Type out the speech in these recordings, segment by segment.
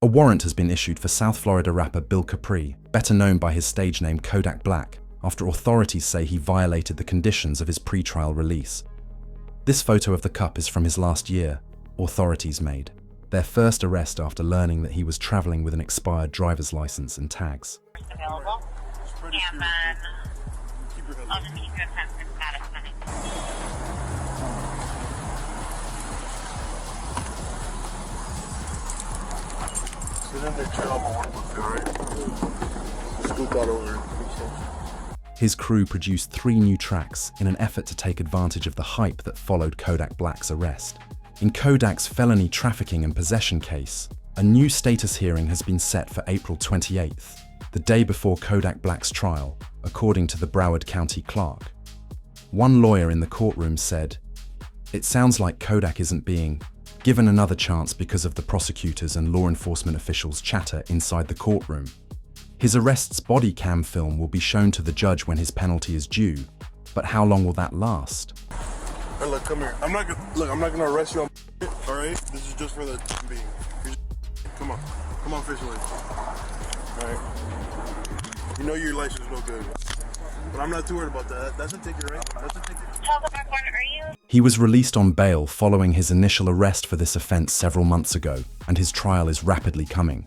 A warrant has been issued for South Florida rapper Bill Capri, better known by his stage name Kodak Black, after authorities say he violated the conditions of his pre-trial release. This photo of the cup is from his last year, authorities made. Their first arrest after learning that he was traveling with an expired driver's license and tags. Available, and then I'll just keep you in touch with status, honey. His crew produced 3 new tracks in an effort to take advantage of the hype that followed Kodak Black's arrest. In Kodak's felony trafficking and possession case, a new status hearing has been set for April 28th, the day before Kodak Black's trial, according to the Broward County Clerk. One lawyer in the courtroom said, "It sounds like Kodak isn't being given another chance because of the prosecutors and law enforcement officials' chatter inside the courtroom. His arrest's body cam film will be shown to the judge when his penalty is due, but how long will that last?" Hey, look, come here. I'm not gonna arrest you on all right? This is just for the being. Come on, officially. All right. You know your license is no good, but I'm not too worried about that. That's a ticket, right? That's a ticket. He was released on bail following his initial arrest for this offense several months ago, and his trial is rapidly coming.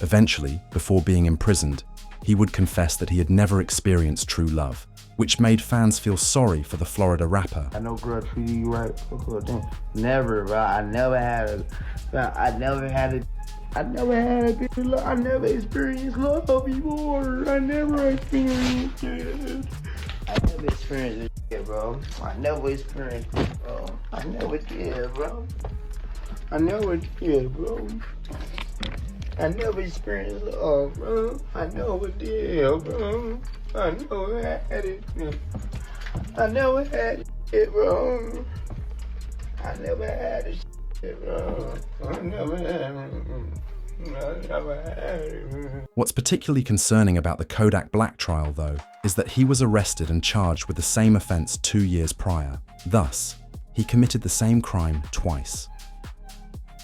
Eventually, before being imprisoned, he would confess that he had never experienced true love, which made fans feel sorry for the Florida rapper. I know girl treated you right. Never, bro. I never had a good love. I never experienced love before. I never experienced it. I never experienced it, bro. I never experienced it, bro. I never did, bro. I never did, bro. I never experienced love, bro. I never did, bro. I never had it. I never had it, bro. I never had it, bro. I never had it. What's particularly concerning about the Kodak Black trial, though, is that he was arrested and charged with the same offense 2 years prior. Thus, he committed the same crime twice.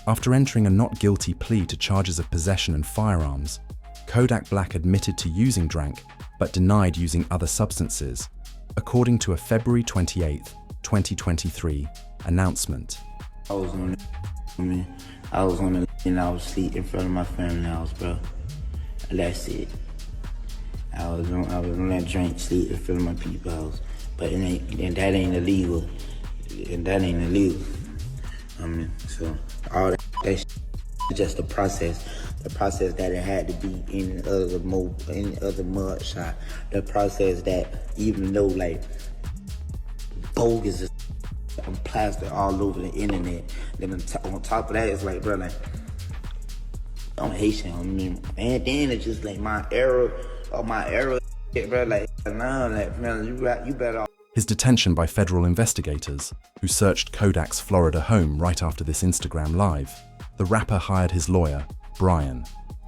After entering a not guilty plea to charges of possession and firearms, Kodak Black admitted to using drank, but denied using other substances, according to a February 28, 2023 announcement. I was on the and I was asleep in front of my family house, bro. That's it. I was on that drink, sleep in front of my people's house, but that ain't illegal. And that ain't illegal. So all that shit is just the process that it had to be in other mud shot. The process that even though like bogus is plastered all over the internet, then on top of that it's like, bro, like I'm Haitian, and then it's just like my era, bro, like nah, like man, you better off. His detention by federal investigators, who searched Kodak's Florida home right after this Instagram Live. The rapper hired his lawyer, Brian.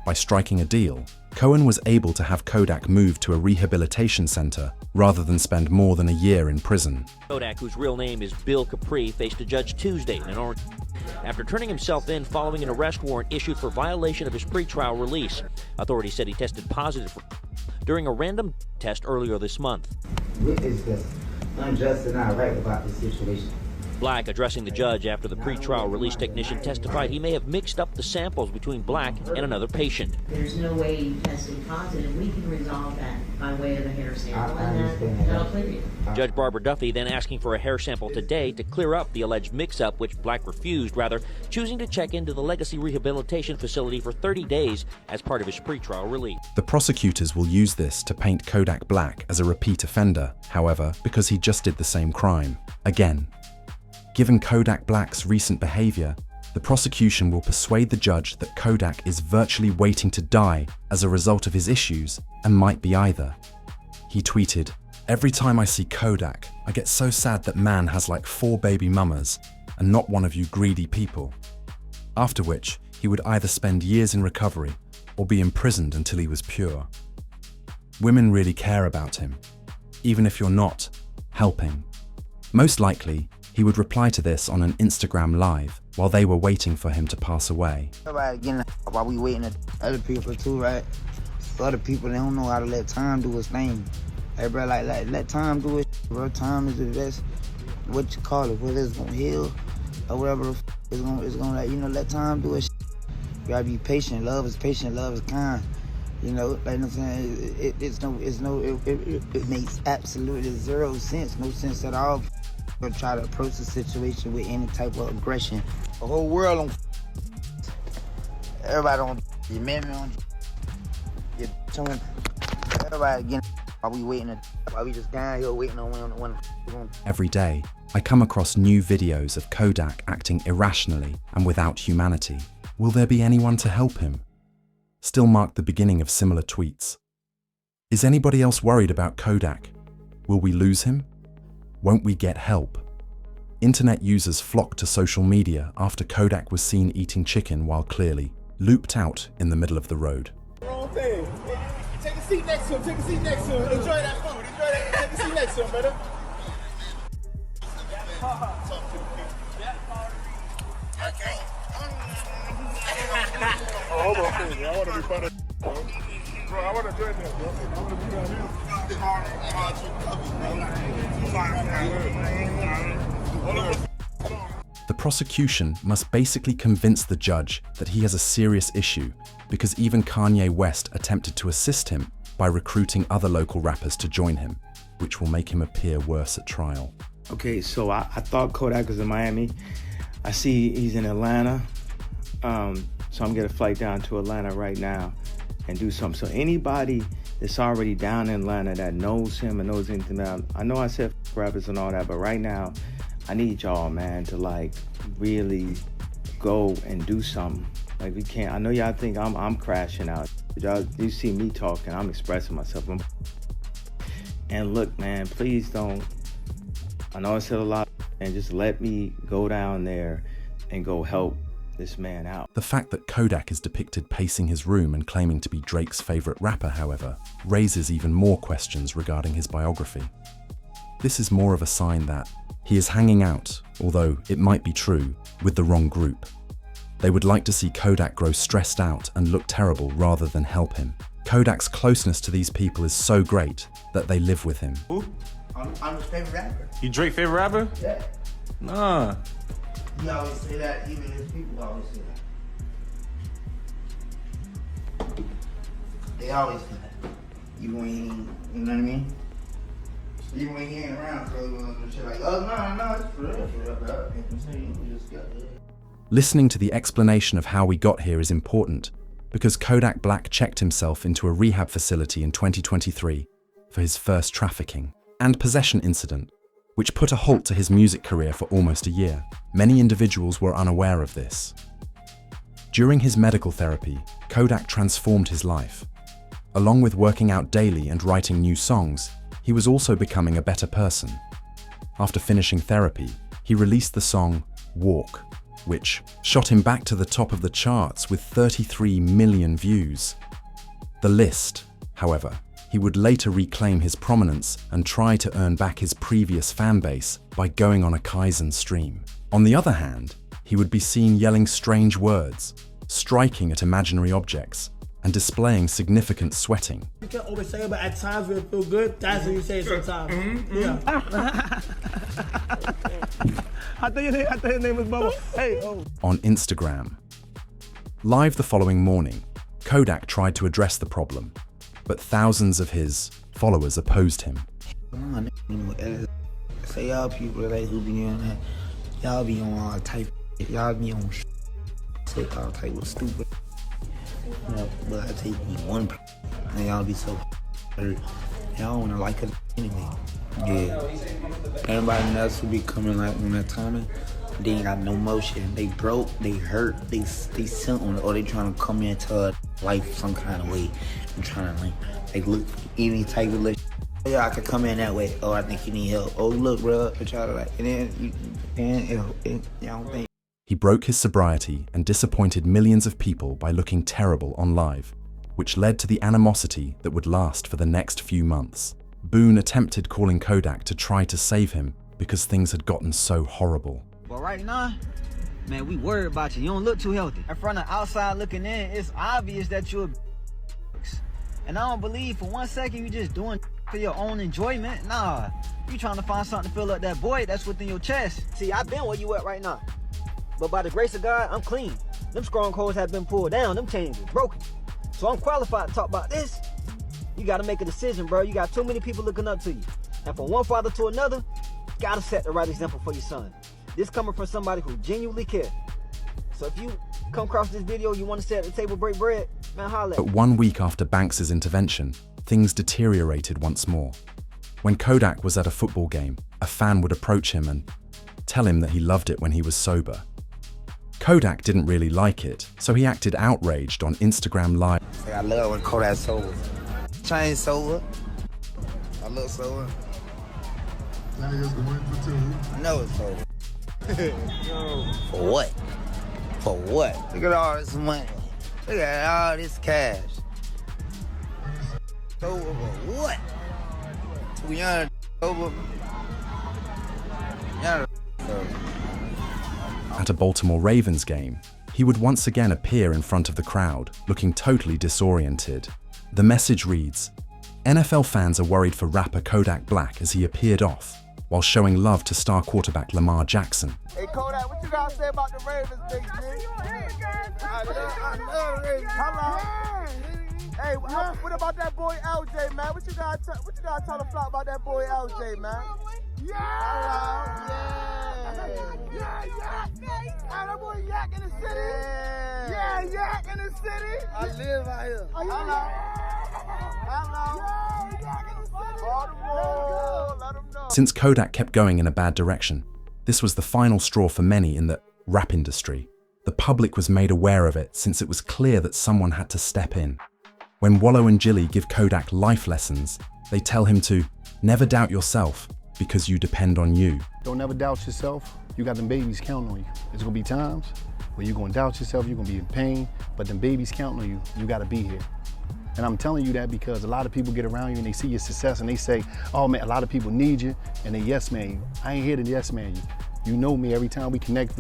By striking a deal, Cohen was able to have Kodak moved to a rehabilitation center rather than spend more than a year in prison. Kodak, whose real name is Bill Capri, faced a judge Tuesday in Orange after turning himself in following an arrest warrant issued for violation of his pretrial release. Authorities said he tested positive during a random test earlier this month. What is this? I'm just not right about this situation. Black, addressing the judge after the pretrial release technician testified he may have mixed up the samples between Black and another patient. There's no way you tested positive. We can resolve that by way of a hair sample, and that'll clear you. Judge Barbara Duffy then asking for a hair sample today to clear up the alleged mix-up, which Black refused, rather choosing to check into the Legacy Rehabilitation Facility for 30 days as part of his pretrial release. The prosecutors will use this to paint Kodak Black as a repeat offender, however, because he just did the same crime again. Given Kodak Black's recent behavior, the prosecution will persuade the judge that Kodak is virtually waiting to die as a result of his issues and might be either. He tweeted, "Every time I see Kodak, I get so sad that man has like 4 baby mamas and not one of you greedy people." After which, he would either spend years in recovery or be imprisoned until he was pure. Women really care about him, even if you're not helping. Most likely, He would reply to this on an Instagram live while they were waiting for him to pass away. Everybody getting while we waiting for other people too, right? Other people, they don't know how to let time do its thing. Hey, bro, like let time do it, bro. Time is the best, what you call it, whether it's gonna heal or whatever it's gonna let, you know, let time do it. You gotta be patient. Love is patient, love is kind. You know, like, you know what I'm saying? It makes absolutely zero sense, no sense at all. Or try to approach the situation with any type of aggression. The whole world on everybody on your man on your telling everybody again while we waiting while we just down here waiting on when. Every day, I come across new videos of Kodak acting irrationally and without humanity. Will there be anyone to help him? Still mark the beginning of similar tweets. Is anybody else worried about Kodak? Will we lose him? Won't we get help? Internet users flocked to social media after Kodak was seen eating chicken while clearly looped out in the middle of the road. Wrong thing. Take a seat next to him. Take a seat next to him. Enjoy that food. Enjoy that. Take a seat next to him, brother. Oh, hold on, please. I want to be funny. Bro, I want to join them, bro. I want to be down here. The prosecution must basically convince the judge that he has a serious issue because even Kanye West attempted to assist him by recruiting other local rappers to join him, which will make him appear worse at trial. Okay, so I thought Kodak was in Miami. I see he's in Atlanta. So I'm getting a flight down to Atlanta right now and do something. So anybody that's already down in Atlanta that knows him and knows anything about him, I know I said rappers and all that, but right now, I need y'all, man, to like really go and do something. Like we can't, I know y'all think I'm crashing out. Y'all, you see me talking, I'm expressing myself. And look, man, please don't, I know I said a lot, and just let me go down there and go help this man out. The fact that Kodak is depicted pacing his room and claiming to be Drake's favorite rapper, however, raises even more questions regarding his biography. This is more of a sign that he is hanging out, although it might be true, with the wrong group. They would like to see Kodak grow stressed out and look terrible rather than help him. Kodak's closeness to these people is so great that they live with him. I'm his favorite rapper. You Drake's favorite rapper? Yeah. Nah. He always say that, even his people always say that. They always say that. Even when he, you know what I mean? Even when he ain't around, so shit like, oh, no, it's for real, bro. You just got it. Listening to the explanation of how we got here is important because Kodak Black checked himself into a rehab facility in 2023 for his first trafficking and possession incident, which put a halt to his music career for almost a year. Many individuals were unaware of this. During his medical therapy, Kodak transformed his life. Along with working out daily and writing new songs, he was also becoming a better person. After finishing therapy, he released the song Walk, which shot him back to the top of the charts with 33 million views. The List, however, he would later reclaim his prominence and try to earn back his previous fan base by going on a Kaizen stream. On the other hand, he would be seen yelling strange words, striking at imaginary objects, and displaying significant sweating. You can't always say it, but at times when it feels good, that's when you say it sometimes. Yeah. I thought your name was Bubba. Hey, oh. On Instagram. Live the following morning, Kodak tried to address the problem, but thousands of his followers opposed him. Come on, you know, say y'all people like who be on that, y'all be on all type, y'all be on say all type of stupid. You know, but I take me one and y'all be so hurt. Y'all wanna like it anyway. Yeah. Everybody else who be coming like on that timing, they ain't got no motion. They broke, they hurt, they something, or they trying to come into life some kind of way and trying to like look any type of look. Yeah, I could come in that way. Oh, I think you need help. Oh, look, bro, but y'all like, and then y'all don't think. He broke his sobriety and disappointed millions of people by looking terrible on live, which led to the animosity that would last for the next few months. Boone attempted calling Kodak to try to save him, because things had gotten so horrible. But right now, man, we worried about you. You don't look too healthy. In front of outside looking in, it's obvious that you're a and I don't believe for 1 second you just doing for your own enjoyment. Nah, you trying to find something to fill up that void that's within your chest. See, I've been where you at right now. But by the grace of God, I'm clean. Them strongholds have been pulled down. Them chains are broken. So I'm qualified to talk about this. You got to make a decision, bro. You got too many people looking up to you. And from one father to another, got to set the right example for your son. This coming from somebody who genuinely cares. So if you come across this video, you want to sit at the table, break bread, man, holla. But 1 week after Banks's intervention, things deteriorated once more. When Kodak was at a football game, a fan would approach him and tell him that he loved it when he was sober. Kodak didn't really like it, so he acted outraged on Instagram Live. I love when Kodak's sober. Change sober. I look sober. That nigga's going for 2. I know it's sober. For what? For what? Look at all this money. Look at all this cash. Sober for what? Too young sober. Young sober. At a Baltimore Ravens game, he would once again appear in front of the crowd, looking totally disoriented. The message reads, NFL fans are worried for rapper Kodak Black as he appeared off, while showing love to star quarterback Lamar Jackson. Hey Kodak, what you gotta say about the Ravens, big G? I love Ravens. Hello. Hey, what about that boy LJ, man? What you gotta tell the flock about that boy LJ, man? Yeah! Yeah! That boy Yak in the city. Yeah, Yak in the city. I live out here. Hello. Yak in the city. Baltimore. Let him know. Since Kodak kept going in a bad direction, this was the final straw for many in the rap industry. The public was made aware of it since it was clear that someone had to step in. When Wallow and Jilly give Kodak life lessons, they tell him to never doubt yourself because you depend on you. Don't never doubt yourself. You got them babies counting on you. There's gonna be times where you're gonna doubt yourself, you're gonna be in pain, but them babies counting on you, you gotta be here. And I'm telling you that because a lot of people get around you and they see your success and they say, oh man, a lot of people need you, and they yes man you. I ain't here to yes man you. You know me, every time we connect,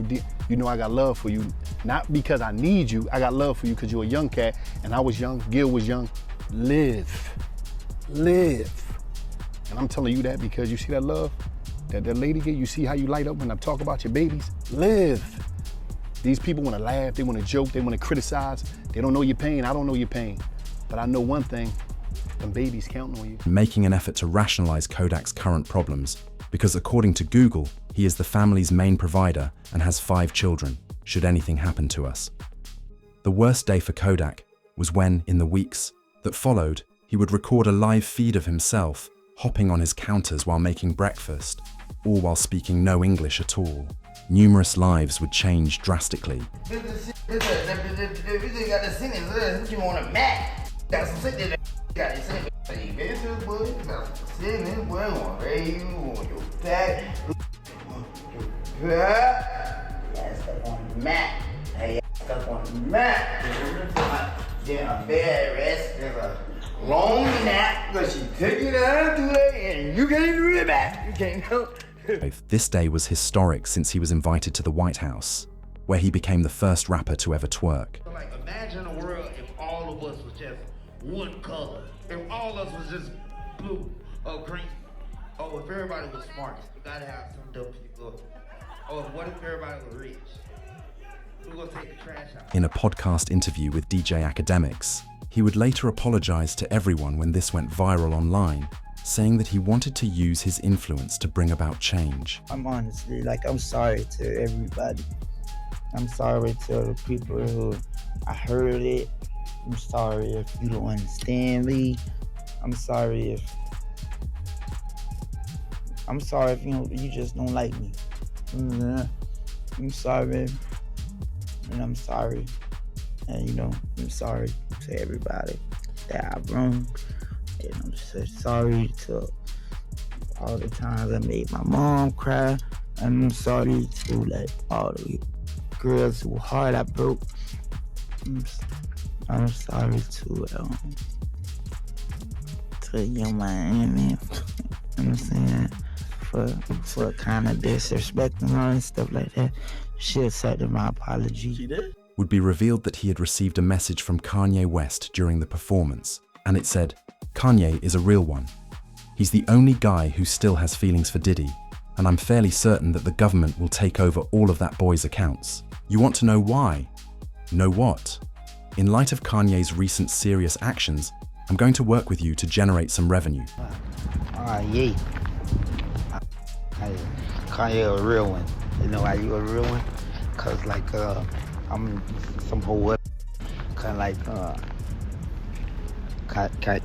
you know I got love for you. Not because I need you, I got love for you because you're a young cat and I was young, Gil was young. Live. And I'm telling you that because you see that love that lady get, you see how you light up when I talk about your babies? Live. These people wanna laugh, they wanna joke, they wanna criticize. They don't know your pain, I don't know your pain. But I know one thing, them babies counting on you. Making an effort to rationalize Kodak's current problems, because according to Google, he is the family's main provider and has 5 children, should anything happen to us. The worst day for Kodak was when, in the weeks that followed, he would record a live feed of himself hopping on his counters while making breakfast, all while speaking no English at all. Numerous lives would change drastically. Long nap, because she took you down to it and you can't do it back. You can't help. This day was historic since he was invited to the White House, where he became the first rapper to ever twerk. Like, imagine a world if all of us was just one color. If all of us was just blue or green. Oh, if everybody was smart, you gotta have some dumb people. Oh, what if everybody was rich? Who's gonna take the trash out? In a podcast interview with DJ Academics, he would later apologize to everyone when this went viral online, saying that he wanted to use his influence to bring about change. I'm honestly, I'm sorry to everybody. I'm sorry to the people who I heard it. I'm sorry if you don't understand me. I'm sorry if you just don't like me. I'm sorry, and I'm sorry. And I'm sorry to everybody that I've wronged. And I'm so sorry to all the times I made my mom cry. And I'm sorry to all the girls whose heart I broke. I'm sorry to Young Miami. I'm saying for kind of disrespecting her and stuff like that. She accepted my apology. She did? Would be revealed that he had received a message from Kanye West during the performance, and it said, "Kanye is a real one. He's the only guy who still has feelings for Diddy, and I'm fairly certain that the government will take over all of that boy's accounts. You want to know why? Know what? In light of Kanye's recent serious actions, I'm going to work with you to generate some revenue." Yeah. Kanye a real one. You know why you a real one? Cause like I'm some whole kind of like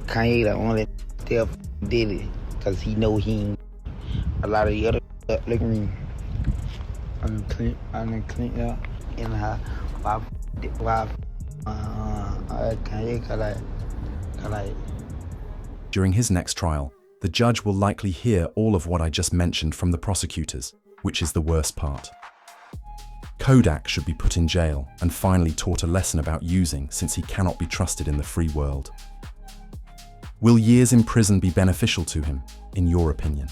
Kanye the only still did it, cause he know he ain't a lot of the other look at me. I'm clean yeah. In her Kanye like. During his next trial, the judge will likely hear all of what I just mentioned from the prosecutors, which is the worst part. Kodak should be put in jail and finally taught a lesson about using, since he cannot be trusted in the free world. Will years in prison be beneficial to him, in your opinion?